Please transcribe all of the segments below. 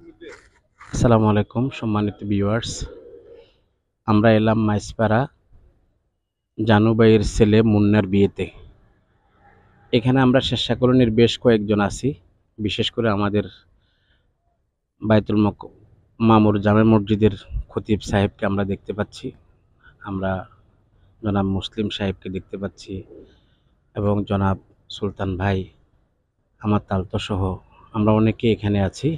আসসালামু আলাইকুম সম্মানিত ভিউয়ার্স, আমরা এলাম মাইজপাড়া জানু ভাইয়ের ছেলে মুন্নার বিয়েতে। এখানে আমরা স্বেচ্ছাকরণীর বেশ কয়েকজন আছি। বিশেষ করে আমাদের বায়তুল মামুর জামে মসজিদের খতিব সাহেবকে আমরা দেখতে পাচ্ছি, আমরা জনাব মুসলিম সাহেবকে দেখতে পাচ্ছি এবং জনাব সুলতান ভাই, আমার তালতো সহ আমরা অনেকে এখানে আছি।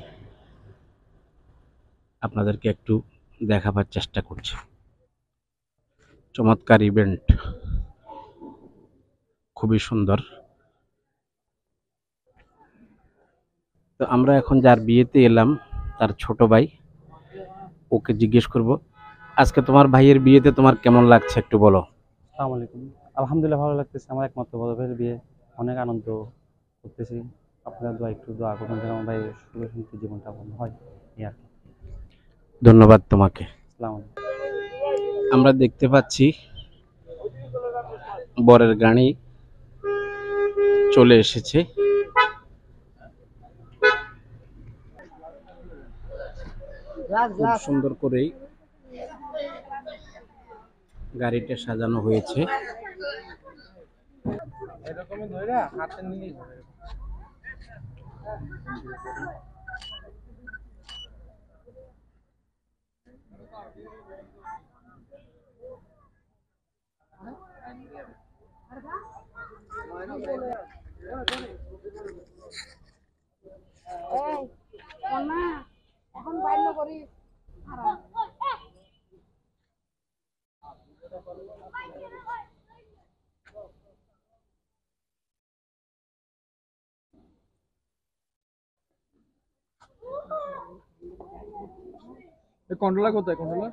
আপনাদেরকে একটু দেখাবার চেষ্টা করছি। চমৎকার ইভেন্ট, খুবই সুন্দর। তো আমরা এখন যার বিয়েতে এলাম তার ছোট ভাই, ওকে জিজ্ঞেস করব, আজকে তোমার ভাইয়ের বিয়েতে তোমার কেমন লাগছে একটু বলো। আসসালামু আলাইকুম। আলহামদুলিল্লাহ ভালো লাগতেছে। আমার একমাত্র বড় ভাইয়ের বিয়ে, অনেক আনন্দ করতেছি। আপনারা একটু দোয়া করবেন যেন আমার ভাইয়ের সুখে শান্তি জীবনটা ভালো হয়, এই আর কি। ধন্যবাদ তোমাকে। আসসালামু আলাইকুম। আমরা দেখতে পাচ্ছি বরের গাড়ি চলে এসেছে। খুব সুন্দর করেই গাড়িটা সাজানো হয়েছে। কন্ট্রোলার কোথায়? কন্ট্রোলার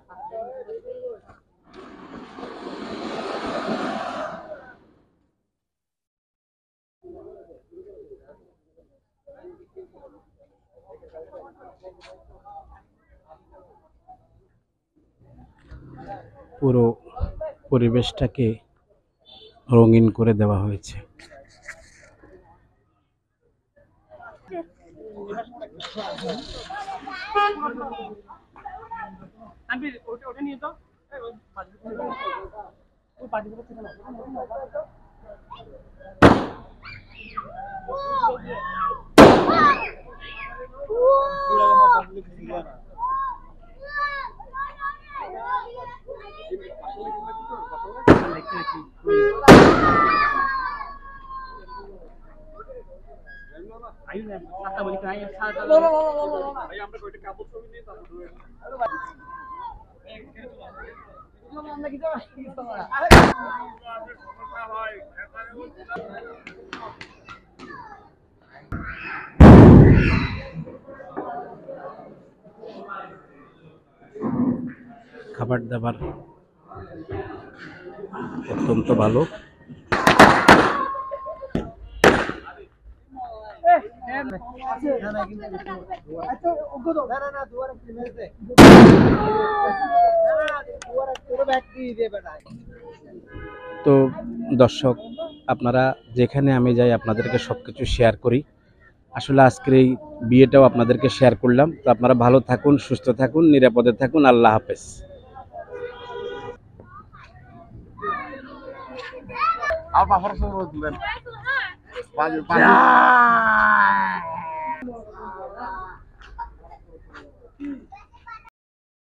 পুরো পরিবেশটাকে রঙিন করে দেওয়া হয়েছে। খাবার দাবার অত্যন্ত ভালো। তো দর্শক, আপনারা যেখানে আমি যাই আপনাদেরকে সবকিছু শেয়ার করি। আসলে আজকের এই বিয়েটাও আপনাদেরকে শেয়ার করলাম। তো আপনারা ভালো থাকুন, সুস্থ থাকুন, নিরাপদে থাকুন। আল্লাহ হাফেজ। আর বাফার সময় দিলেন